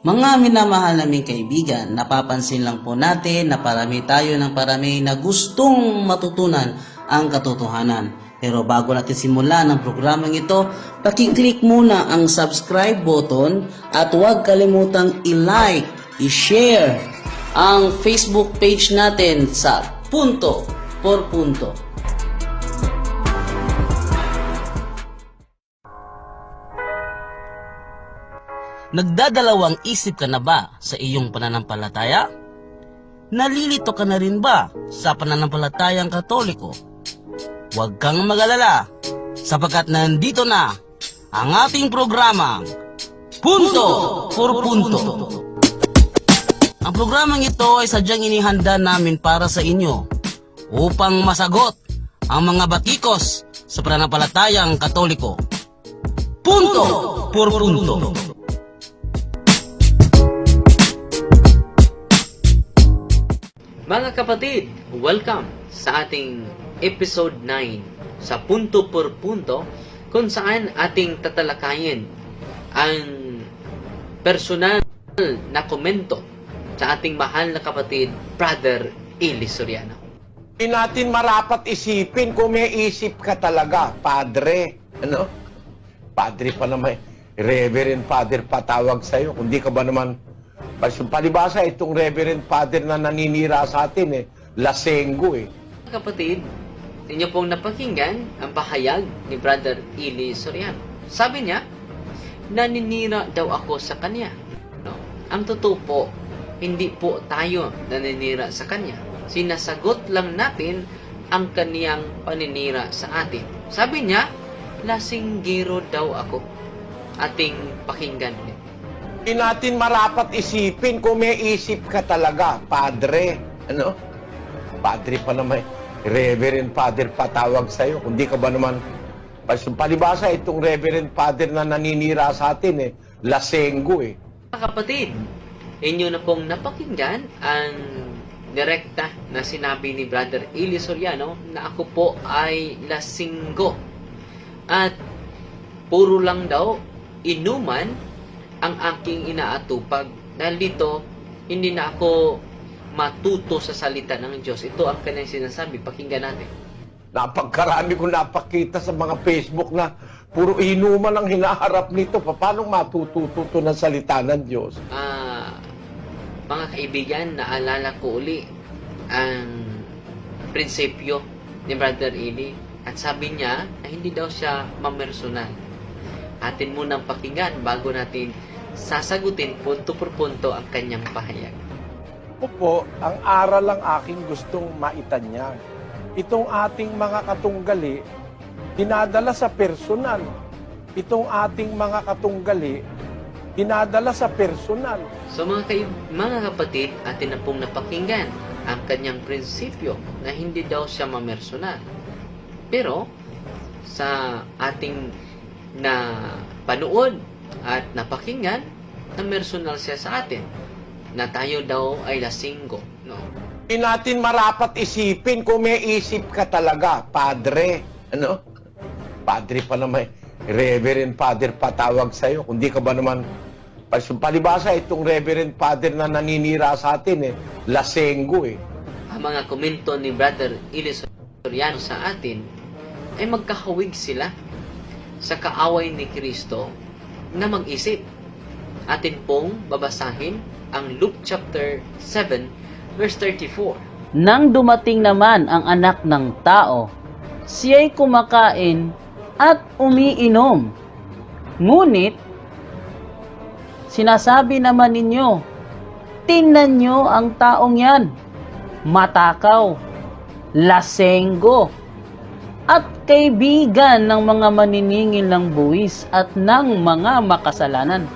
Mga minamahal naming kaibigan, napapansin lang po natin na parami tayo ng parami na gustong matutunan ang katotohanan. Pero bago natin simulan ang programang ito, pakiclick muna ang subscribe button at huwag kalimutang i-like, i-share ang Facebook page natin sa Punto por Punto. Nagdadalawang isip ka na ba sa iyong pananampalataya? Nalilito ka na rin ba sa pananampalatayang Katoliko? Huwag kang mag-alala sapagkat nandito na ang ating programang Punto por Punto. Ang programang ito ay sadyang inihanda namin para sa inyo upang masagot ang mga batikos sa pananampalatayang Katoliko. Punto por Punto. Mga kapatid, welcome sa ating episode 9 sa Punto por Punto, kung saan ating tatalakayin ang personal na komento sa ating mahal na kapatid, Brother Eli Soriano. Hindi natin marapat isipin kung may isip ka talaga, Padre. Ano? Padre pa naman, Reverend Father patawag sa'yo. Kung di ka ba naman, palibasa itong Reverend Father na naninira sa atin lasenggo Mga kapatid, inyo pong napakinggan ang pahayag ni Brother Eli Soriano. Sabi niya, naninira daw ako sa kanya. No? Ang totoo po, hindi po tayo naninira sa kanya. Sinasagot lang natin ang kaniyang paninira sa atin. Sabi niya, lasinggero daw ako. Ating pakinggan ulit. Hindi natin marapat isipin kung may isip ka talaga, Padre. Ano? Padre pa naman, Reverend Father patawag sa'yo. Kung di ka ba naman, palibasa itong Reverend Father na naninira sa atin lasenggo Mga kapatid, inyo na pong napakinggan ang direkta na sinabi ni Brother Eli Soriano na ako po ay lasinggo. At puro lang daw inuman ang aking inaatupag. Dahil dito, hindi na ako matuto sa salita ng Diyos. Ito ang kanyang sinasabi. Pakinggan natin. Napagkarami ko napakita sa mga Facebook na puro inuman ang hinaharap nito. Paano matututo ng salita ng Diyos? Mga kaibigan, naalala ko uli ang prinsipyo ni Brother Eli. At sabi niya na hindi daw siya mamersonal. Atin munang pakinggan bago natin sasagutin punto por punto ang kanyang pahayag. Po, ang aral lang aking gustong maitanyag. Itong ating mga katunggali, dinadala sa personal. Itong ating mga katunggali, dinadala sa personal. So mga kapatid, atin na pong napakinggan ang kanyang prinsipyo na hindi daw siya mamersonal. Pero sa ating na panood at napakinggan, na personal siya sa atin na tayo daw ay lasinggo, no? Hindi natin marapat isipin kung may isip ka talaga, Padre. Ano? Padre pa naman, Reverend Father patawag sa'yo. Kung di ka ba naman, palibasa itong Reverend Father na naninira sa atin lasenggo Ang mga komento ni Brother Eli Soriano sa atin ay magkahawig sila sa kaaway ni Kristo na mag-isip. Atin pong babasahin ang Luke chapter 7 verse 34. Nang dumating naman ang anak ng tao, siya'y kumakain at umiinom. Ngunit, sinasabi naman ninyo, tingnan nyo ang taong yan, matakaw, lasenggo, at kaibigan ng mga maniningil ng buwis at ng mga makasalanan.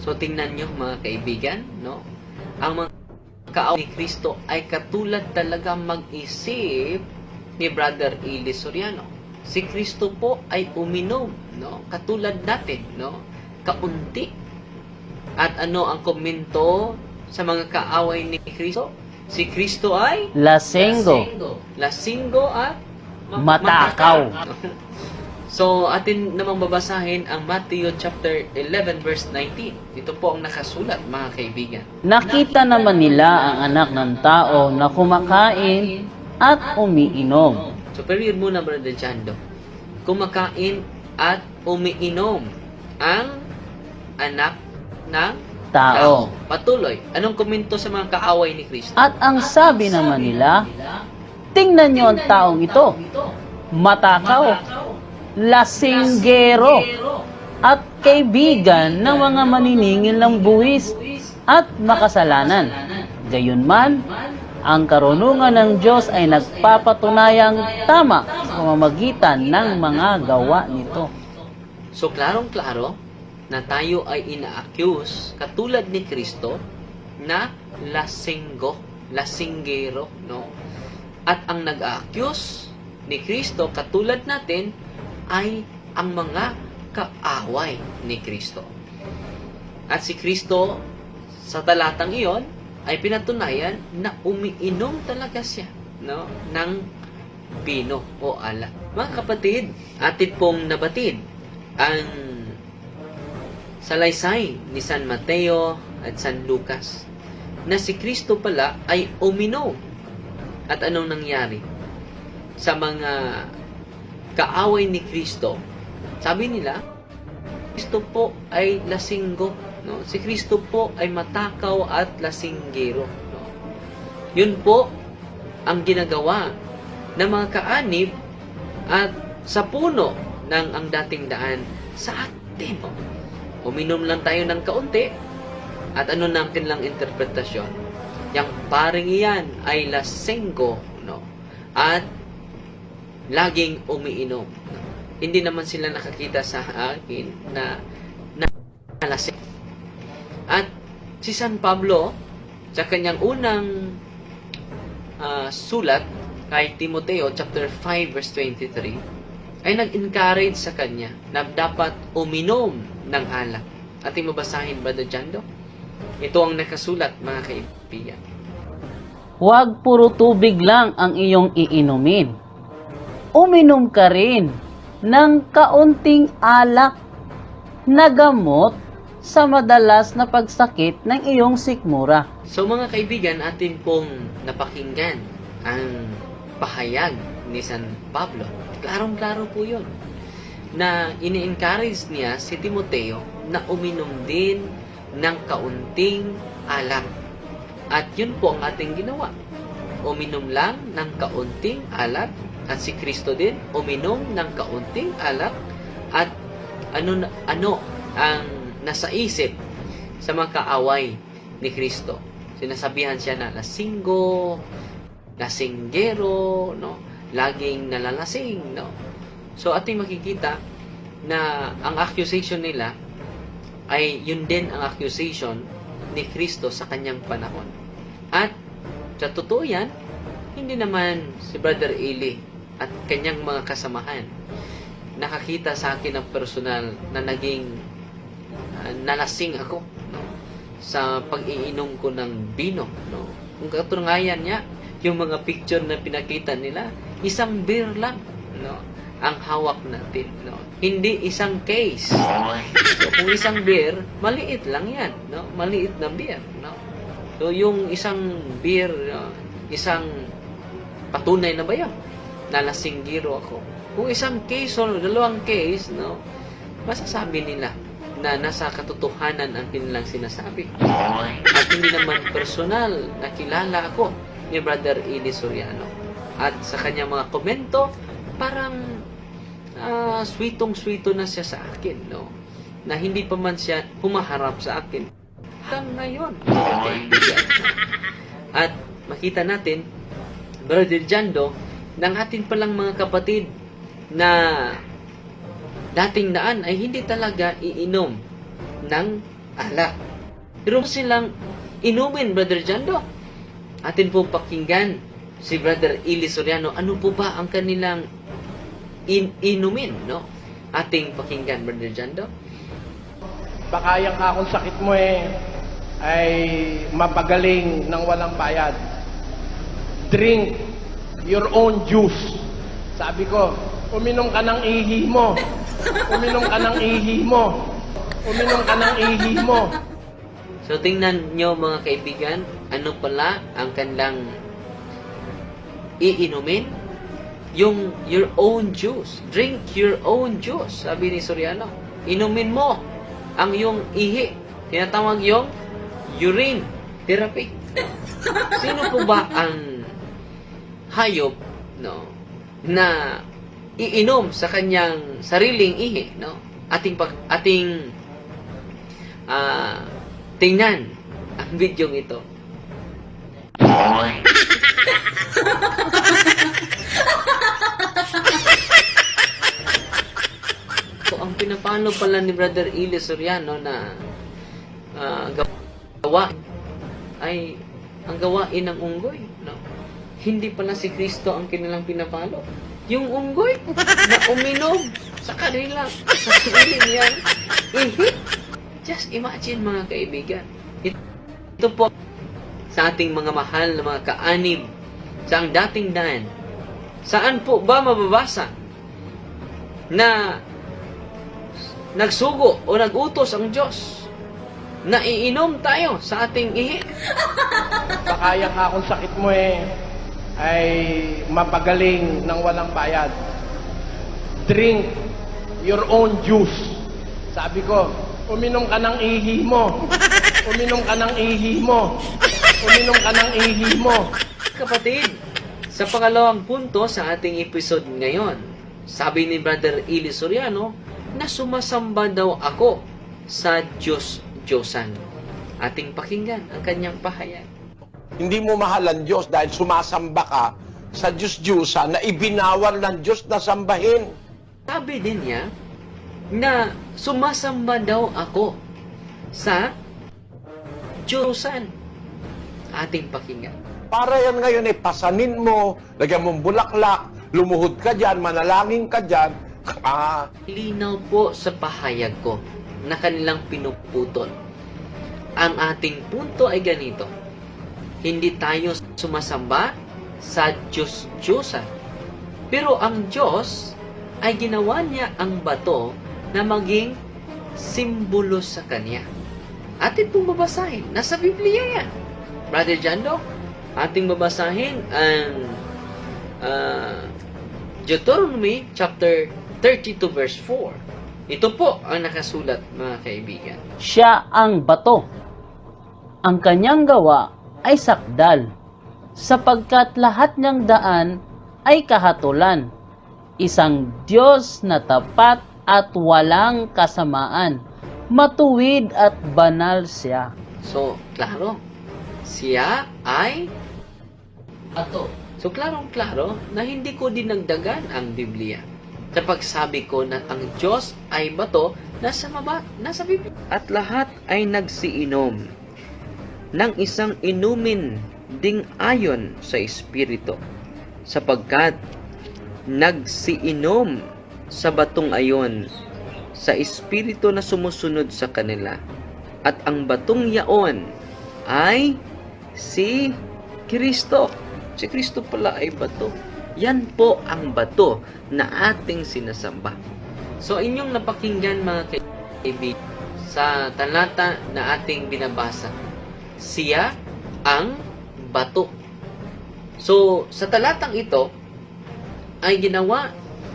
So tingnan nyo mga kaibigan, no? Ang mga kaaway ni Kristo ay katulad talaga mag-isip ni Brother Eli Soriano. Si Kristo po ay uminom, no? Katulad natin, no? Kaunti. At ano ang komento sa mga kaaway ni Kristo? Si Kristo ay Lasenggo, lasinggo at matakaw. So, atin namang babasahin ang Matthew chapter 11 verse 19. Ito po ang nakasulat, mga kaibigan. Nakita naman nila ang anak ng tao na kumakain at umiinom. So, period muna, Brother Jando. Kumakain at umiinom ang anak ng Tao. Patuloy. Anong komento sa mga kaaway ni Kristo? At ang sabi naman nila, tingnan niyo ang taong ito, matakaw, lasinggero, at kaibigan ng mga maniningil ng buwis at makasalanan. Gayunman, ang karunungan ng Diyos ay nagpapatunayang tama sa pamamagitan ng mga gawa nito. So, klarong-klaro na tayo ay ina-accuse katulad ni Kristo na lasinggero, no? At ang nag-accuse ni Kristo katulad natin ay ang mga kaaway ni Kristo. At si Kristo sa talatang iyon ay pinatunayan na umiinom talaga siya, no, ng bino o alak. Mga kapatid, atin pong nabatid ang salaysay ni San Mateo at San Lucas na si Kristo pala ay uminom. At anong nangyari? Sa mga kaaway ni Kristo, sabi nila, Kristo po ay lasinggo. No? Si Kristo po ay matakaw at lasinggero. No? Yun po ang ginagawa ng mga kaanib at sa puno ng ang dating daan sa atin. No? Uminom lang tayo ng kaunti at ano na ang kanilang interpretasyon? Yang paring iyan ay lasenggo, no? At laging umiinom. No? Hindi naman sila nakakita sa akin na lasing. At si San Pablo, sa kanyang unang sulat kay Timoteo, chapter 5, verse 23, ay nag-encourage sa kanya na dapat uminom ng alak. Ating mabasahin, Brother Jando? Ito ang nakasulat, mga kaibigan. Huwag puro tubig lang ang iyong iinumin. Uminom ka rin ng kaunting alak na gamot sa madalas na pagsakit ng iyong sikmura. So mga kaibigan, atin pong napakinggan ang pahayag ni San Pablo. Klarong-klaro po yun, na ini-encourage niya si Timoteo na uminom din ng kaunting alak. At yun po ang ating ginawa. Uminom lang ng kaunting alak. At si Kristo din, uminom ng kaunting alak. At ano ang nasa isip sa mga kaaway ni Kristo? Sinasabihan siya na lasinggo, lasinggero, no? Laging nalalasing, no? So ating makikita na ang accusation nila ay yun din ang accusation ni Kristo sa kanyang panahon. At sa totoo yan, hindi naman si Brother Eli at kanyang mga kasamahan nakakita sa akin ng personal na naging nalasing ako, no? Sa pag-iinom ko ng bino, no? Kung katunayan niya, yung mga picture na pinakita nila, isang beer lang, no, ang hawak natin, no? Hindi isang case. So, kung isang beer, maliit lang yan, no? Maliit na beer, no? So, yung isang beer, isang patunay na ba yan? Nalasinggero ako. Kung isang case o dalawang case, no, masasabi nila na nasa katotohanan ang kanilang sinasabi. At hindi naman personal na kilala ako ni Brother Eli Soriano. At sa kanyang mga komento, parang sweetong-sweeto na siya sa akin, no? Na hindi pa man siya humaharap sa akin. Hanggang ngayon. At makita natin, Brother Jando, ng atin palang mga kapatid na dating daan ay hindi talaga iinom ng alak. Pero silang inumin, Brother Jando. Atin po pakinggan si Brother Eli Soriano. Ano po ba ang kanilang inumin, no? Ating pakinggan, Brother Jando. Baka yung akong sakit mo ay mapagaling ng walang bayad. Drink your own juice. Sabi ko, Uminom ka ng ihi mo. Uminom ka ng ihi mo. Uminom ka ng ihi mo. So tingnan nyo mga kaibigan, ano pala ang kanilang iinumin? Yung your own juice. Drink your own juice, sabi ni Soriano. Inumin mo ang yung ihi. Tinatawag yung urine therapy. Sino po ba ang hayop, no, na iinom sa kanyang sariling ihi, no? Ating tingnan ang video ito. So, ang pinapalo pala ni Brother Eli Soriano na gawa ay ang gawain ng unggoy, no? Hindi pala si Kristo ang kanilang pinapalo. Yung unggoy na uminom sa kanila, sa sarili niyang ihi. Just imagine mga kaibigan. Ito po sa ating mga mahal na mga kaanib sa ang dating daan. Saan po ba mababasa na nagsugo o nagutos ang Diyos na iinom tayo sa ating ihi? Baka yung akong sakit mo ay mapagaling ng walang bayad. Drink your own juice. Sabi ko, uminom ka ng ihi mo. Uminom ka ng ihi mo. Uminom ka ng ihi mo. Kapatid, sa pangalawang punto sa ating episode ngayon, sabi ni Brother Eli Soriano na sumasamba daw ako sa Diyos-Diyosan. Ating pakinggan ang kanyang pahayag. Hindi mo mahal ang Diyos dahil sumasamba ka sa Diyos-Diyusa na ibinawal ng Diyos na sambahin. Sabi din niya na sumasamba daw ako sa Diyosan. Ating pakinggan. Para yan ngayon pasanin mo, lagyan mong bulaklak, lumuhod ka dyan, manalangin ka dyan. Linaw po sa pahayag ko na kanilang pinuputol. Ang ating punto ay ganito. Hindi tayo sumasamba sa Diyos-Diyosan. Pero ang Diyos ay ginawa niya ang bato na maging simbolo sa Kanya. Atin pong babasahin. Nasa Biblia yan. Brother Jando, ating babasahin ang Deuteronomy chapter 32 verse 4. Ito po ang nakasulat, mga kaibigan. Siya ang bato. Ang kanyang gawa ay sakdal, sapagkat lahat niyang daan ay kahatulan. Isang Diyos na tapat at walang kasamaan. Matuwid at banal siya. So, klaro. Siya ay bato. So, klarong-klaro na hindi ko dinagdagan ang Biblia. Sa pagsabi ko na ang Diyos ay bato, nasa Biblia. At lahat ay nagsiinom ng isang inumin ding ayon sa Espiritu, sapagkat nagsiinom sa batong ayon sa Espiritu na sumusunod sa kanila. At ang batong yaon ay si Kristo. Si Kristo pala ay bato. Yan po ang bato na ating sinasamba. So, inyong napakinggan mga kaibigan sa talata na ating binabasa. Siya ang bato. So, sa talatang ito, ay ginawa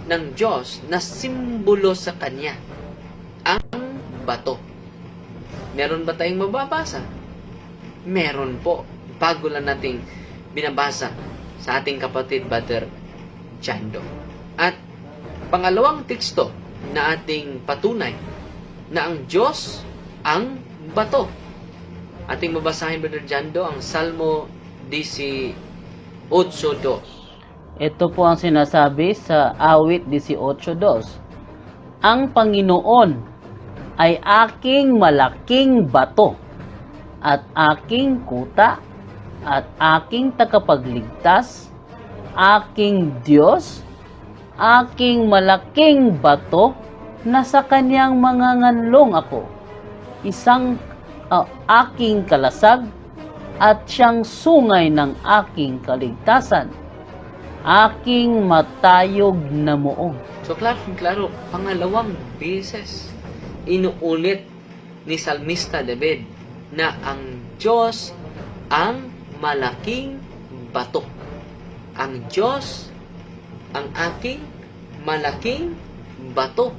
ng Diyos na simbolo sa Kanya. Ang bato. Meron ba tayong mababasa? Meron po. Bago lang nating binabasa sa ating kapatid Brother Jando. At pangalawang teksto na ating patunay na ang Diyos ang bato. Ating babasahin, Brother Jando, ang Salmo 18:2. Ito po ang sinasabi sa awit 18:2. Ang Panginoon ay aking malaking bato at aking kuta at aking tagapagligtas, aking Diyos, aking malaking bato na sa kanyang mga nganlong ako, isang aking kalasag at siyang sungay ng aking kaligtasan. aking matayog na muong. So, klaro, pangalawang beses, inuulit ni Salmista David na ang Diyos ang malaking bato. Ang Diyos ang aking malaking bato.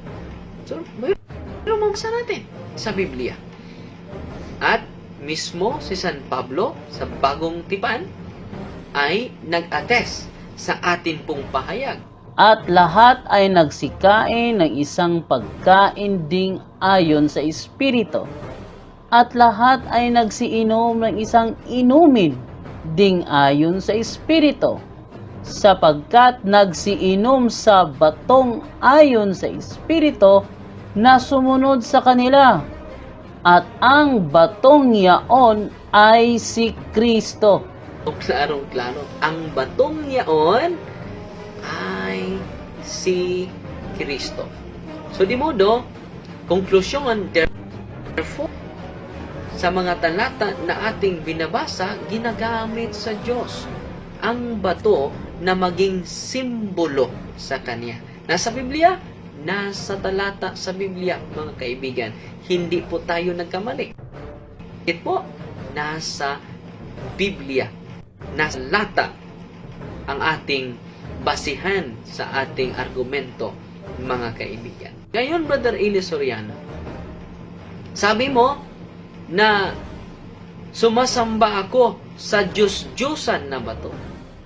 So, mayroon mabasa natin sa Biblia. At mismo si San Pablo sa Bagong Tipan ay nag-attest sa atin pong pahayag. At lahat ay nagsikain ng isang pagkain ding ayon sa Espiritu. At lahat ay nagsiinom ng isang inumin ding ayon sa Espiritu. Sapagkat nagsiinom sa batong ayon sa Espiritu na sumunod sa kanila. At ang batong yaon ay si Kristo. Klarong-klaro, ang batong yaon ay si Kristo. So, di modo, konklusyon, therefore, sa mga talata na ating binabasa, ginagamit sa Diyos ang bato na maging simbolo sa Kanya. Nasa Biblia, nasa talata sa Biblia, mga kaibigan. Hindi po tayo nagkamali. Ito po, nasa Biblia, nasa lata ang ating basihan sa ating argumento, mga kaibigan. Ngayon, Brother Eli Soriano, sabi mo na sumasamba ako sa Diyos-Diyusan na bato.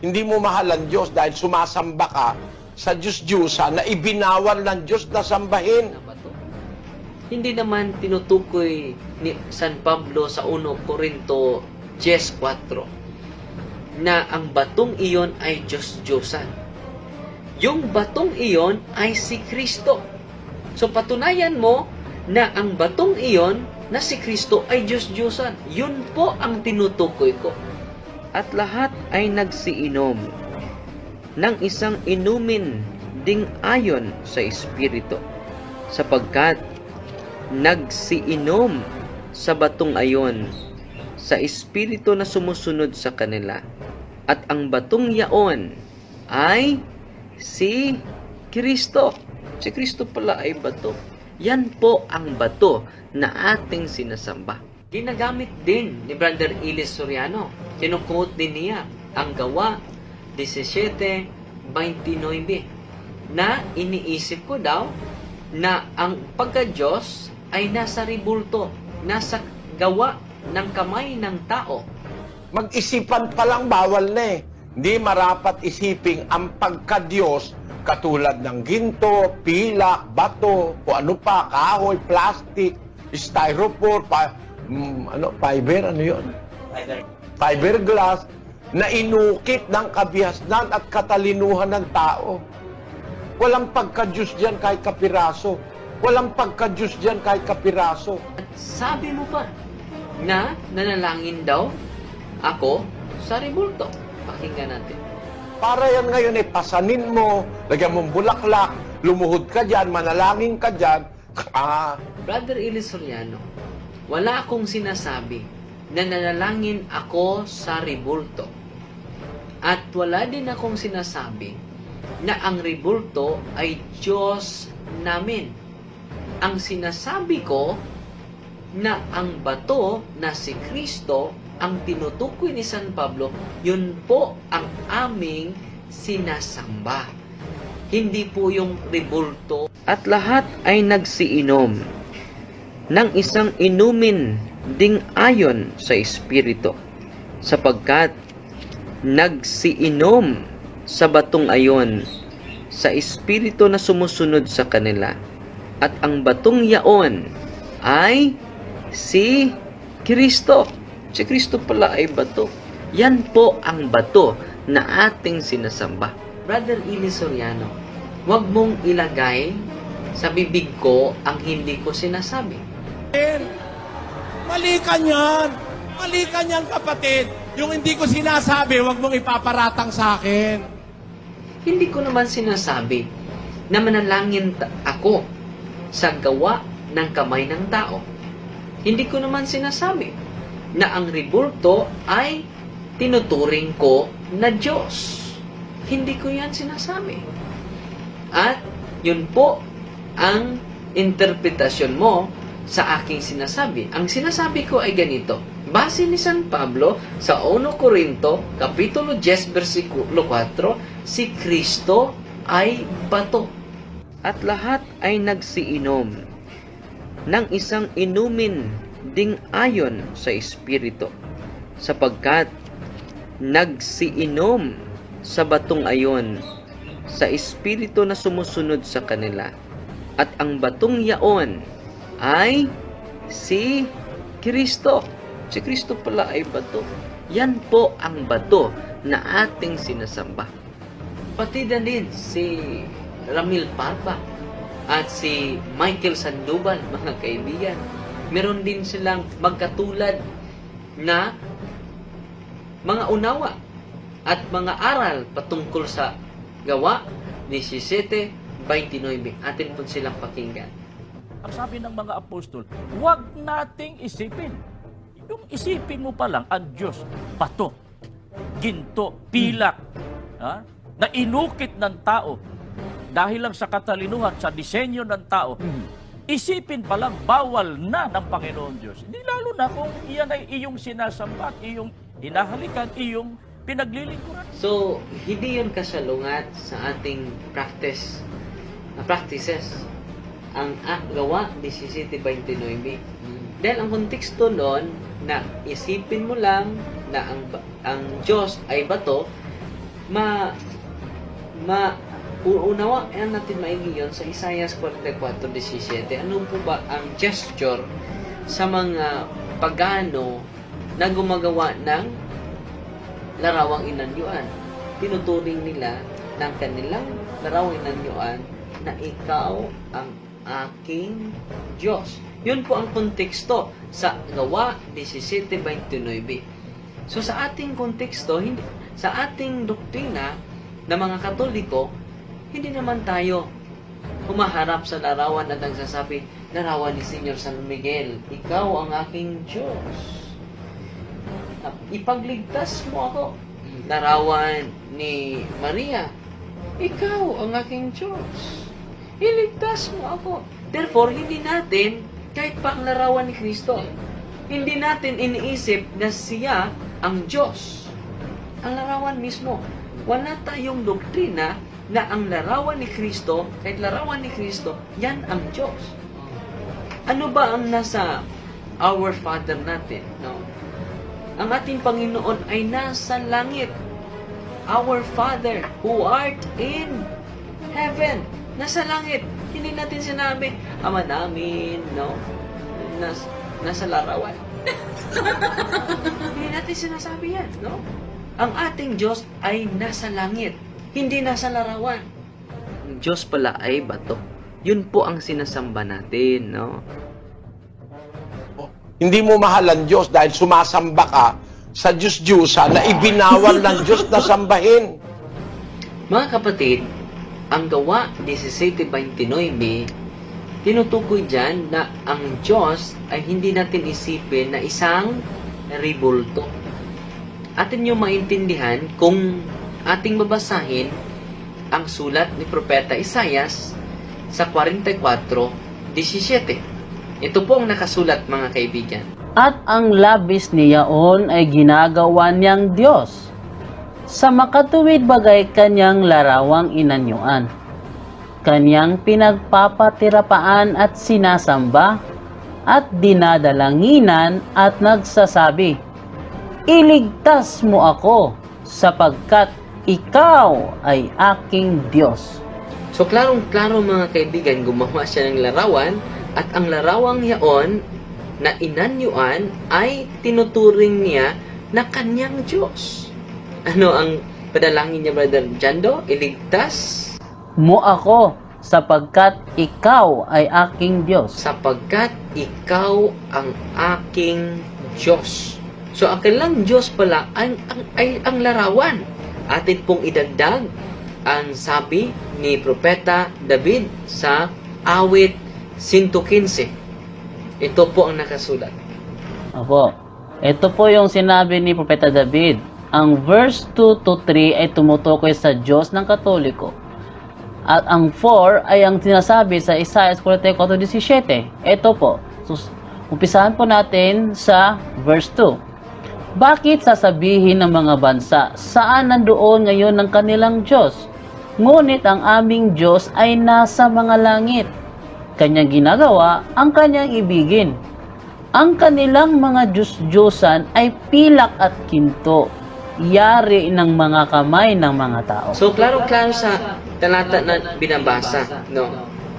Hindi mo mahal ang Diyos dahil sumasamba ka sa Diyos-Diyusan na ibinawal ng Diyos na sambahin. Na bato. Hindi naman tinutukoy ni San Pablo sa 1 Corinto 10:4 na ang batong iyon ay Diyos-Diyusan. Yung batong iyon ay si Kristo. So patunayan mo na ang batong iyon na si Kristo ay Diyos-Diyusan. Yun po ang tinutukoy ko. At lahat ay nagsiinom ng isang inumin ding ayon sa Espiritu, sapagkat nagsiinom sa batong ayon sa Espiritu na sumusunod sa kanila. At ang batong yaon ay si Kristo. Si Kristo pala ay bato. Yan po ang bato na ating sinasamba. Ginagamit din ni Brother Eli Soriano. Kinuquote din niya ang Gawa 17:29 na iniisip ko daw na ang pagka-Diyos ay nasa ribulto, nasa gawa ng kamay ng tao. Mag-isipan pa lang bawal na eh. Hindi marapat isiping ang pagka-Diyos katulad ng ginto, pilak, bato, o ano pa, kahoy, plastic, styrofoam, fiber, ano yun? Fiberglass, na inukit ng kabihasnan at katalinuhan ng tao. Walang pagka-Diyos diyan kahit kapiraso. Walang pagka-Diyos diyan kahit kapiraso. At sabi mo pa na nanalangin daw ako sa ribulto. Pakinggan natin. Para yan ngayon eh, pasanin mo, lagyan mong bulaklak, lumuhod ka dyan, manalangin ka dyan. Brother Eli Soriano, wala akong sinasabi na nanalangin ako sa ribulto. At wala din akong sinasabi na ang ribulto ay Diyos namin. Ang sinasabi ko na ang bato na si Kristo ang tinutukoy ni San Pablo, yun po ang aming sinasamba. Hindi po yung ribulto. At lahat ay nagsiinom ng isang inumin ding ayon sa Espiritu, sapagkat nagsiinom sa batong ayon sa Espiritu na sumusunod sa kanila. At ang batong yaon ay si Kristo. Si Kristo pala ay bato. Yan po ang bato na ating sinasamba. Brother Eli Soriano, huwag mong ilagay sa bibig ko ang hindi ko sinasabi. Mali ka niyan. Mali ka niyan, kapatid. Yung hindi ko sinasabi, huwag mong ipaparatang sa akin. Hindi ko naman sinasabi na manalangin ako sa gawa ng kamay ng tao. Hindi ko naman sinasabi na ang ribulto ay tinuturing ko na Diyos. Hindi ko yan sinasabi. At yun po ang interpretasyon mo sa aking sinasabi. Ang sinasabi ko ay ganito. Base ni San Pablo sa 1 Corinto, Kapitulo 10, versikulo 4, si Kristo ay bato. At lahat ay nagsiinom ng isang inumin ding ayon sa Espiritu, sapagkat nagsiinom sa batong ayon sa Espiritu na sumusunod sa kanila. At ang batong yaon ay si Kristo. Si Kristo pala ay bato. Yan po ang bato na ating sinasamba. Pati na din si Ramil Parpa at si Michael Sandoval, mga kaibigan. Meron din silang magkatulad na mga unawa at mga aral patungkol sa Gawa 17:29. Atin po silang pakinggan. Ang sabi ng mga apostol, huwag nating isipin. Yung isipin mo pa lang, ang Diyos, bato, ginto, pilak, na inukit ng tao dahil lang sa katalinuhan, sa disenyo ng tao. Isipin pa lang, bawal na ng Panginoon Diyos. Hindi lalo na kung iyan ay iyong sinasamba at iyong hinahalikan, iyong pinaglilingkuran. So, hindi yun kasalungat sa ating practices. Ang Gawa 17:29. Dahil ang konteksto noon na isipin mo lang na ang Diyos ay bato, uunawaan natin maigi yun sa Isaiah 44:17. Ano po ba ang gesture sa mga pagano na gumagawa ng larawang inanyuan? Tinuturing nila ng kanilang larawang inanyuan na ikaw ang aking Diyos. Yun po ang konteksto sa Gawa 17:29. So sa ating konteksto, sa ating doktrina na mga Katoliko, hindi naman tayo humaharap sa larawan at nagsasabi, larawan ni Senyor San Miguel, ikaw ang aking Diyos. Ipagligtas mo ako. Larawan ni Maria, ikaw ang aking Diyos. Iligtas mo ako. Therefore, hindi natin, kahit pa ang larawan ni Kristo, hindi natin iniisip na siya ang Diyos. Ang larawan mismo. Wala tayong doktrina na ang larawan ni Kristo, kahit larawan ni Kristo, yan ang Diyos. Ano ba ang nasa Our Father natin? No? Ang ating Panginoon ay nasa langit. Our Father who art in heaven. Nasa langit. Hindi natin sinabi, Ama namin, no? Nasa larawan. Hindi natin sinasabi yan, no? Ang ating Diyos ay nasa langit, hindi nasa larawan. Ang Diyos pala ay bato. Yun po ang sinasamba natin, no? Hindi mo mahal ang Diyos dahil sumasamba ka sa Diyos-Diyosa na ibinawal ng Diyos na sambahin. Mga kapatid, ang Gawa 17:29, tinutukoy dyan na ang Diyos ay hindi natin isipin na isang ribulto. Atin nyo maintindihan kung ating babasahin ang sulat ni Propeta Isaias sa 44:17. Ito po ang nakasulat, mga kaibigan. At ang labis niyaon ay ginagawa niyang Diyos. Sa makatuwid bagay kanyang larawang inanyuan. Kanyang pinagpapatirapaan at sinasamba at dinadalanginan at nagsasabi, iligtas mo ako sapagkat ikaw ay aking Diyos. So, klarong-klaro, mga kaibigan, gumawa siya ng larawan at ang larawang yaon na inanyuan ay tinuturing niya na kanyang Diyos. Ano ang padalangin niya, Brother Jando? Iligtas Mo ako sapagkat ikaw ay aking Diyos. sapagkat ikaw ang aking Diyos. So, ang kanilang Diyos pala ay ang larawan. Atin pong idagdag ang sabi ni Propeta David sa awit 115. Ito po ang nakasulat. Opo. Ito po yung sinabi ni Propeta David. ang verse 2 to 3 ay tumutukoy sa Diyos ng Katoliko. At ang 4 ay ang sinasabi sa Isaiah 44:17. Ito po. Umpisahan po natin sa verse 2. Bakit sasabihin ng mga bansa, saan nandoon ngayon ng kanilang Diyos? Ngunit ang aming Diyos ay nasa mga langit. Kanyang ginagawa ang kanyang ibigin. Ang kanilang mga Diyos-Diyosan ay pilak at kinto, yari ng mga kamay ng mga tao. So, klaro-klaro sa talata na binabasa, no?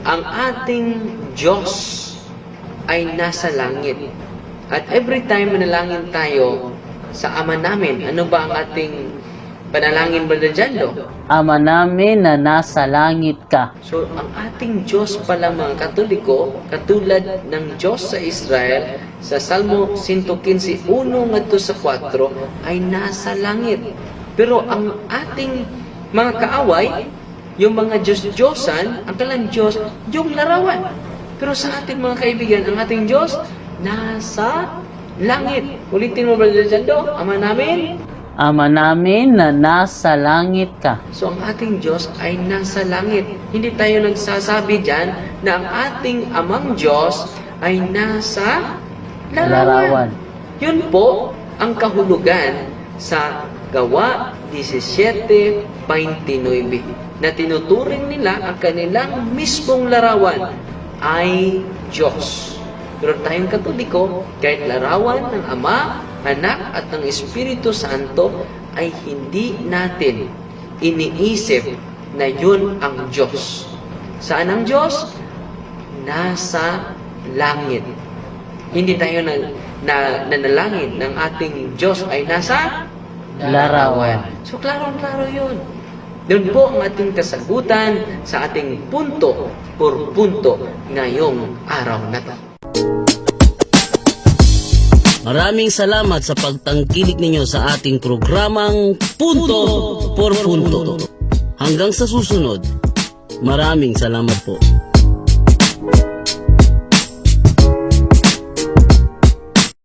Ang ating Diyos ay nasa langit. At every time manalangin tayo sa Ama namin, ano ba ang ating panalangin, Brother Jando? Ama namin na nasa langit ka. So, ang ating Diyos pala mga Katoliko, katulad ng Diyos sa Israel, sa Salmo 115:1-4, ay nasa langit. Pero ang ating mga kaaway, yung mga Diyos-Diyosan, ang kanilang Diyos, yung larawan. Pero sa ating mga kaibigan, ang ating Diyos, nasa langit. Ulitin mo, Brother Jando, Ama namin. Ama namin na nasa langit ka. So, ang ating Diyos ay nasa langit. Hindi tayo nagsasabi dyan na ang ating Amang Diyos ay nasa larawan. Yun po ang kahulugan sa Gawa 17:29 na tinuturing nila ang kanilang mismong larawan ay Diyos. Pero tayong Katoliko, kahit larawan ng Ama, Anak at ng Espiritu Santo ay hindi natin iniisip na yun ang Diyos. Saan ang Diyos? Nasa langit. Hindi tayo nanalangin ng ating Diyos ay nasa Larawan. So, klaro-klaro yun. Doon po ang ating kasagutan sa ating punto por punto ngayong araw na to. Maraming salamat sa pagtangkilik ninyo sa ating programang Punto por Punto. Hanggang sa susunod, maraming salamat po.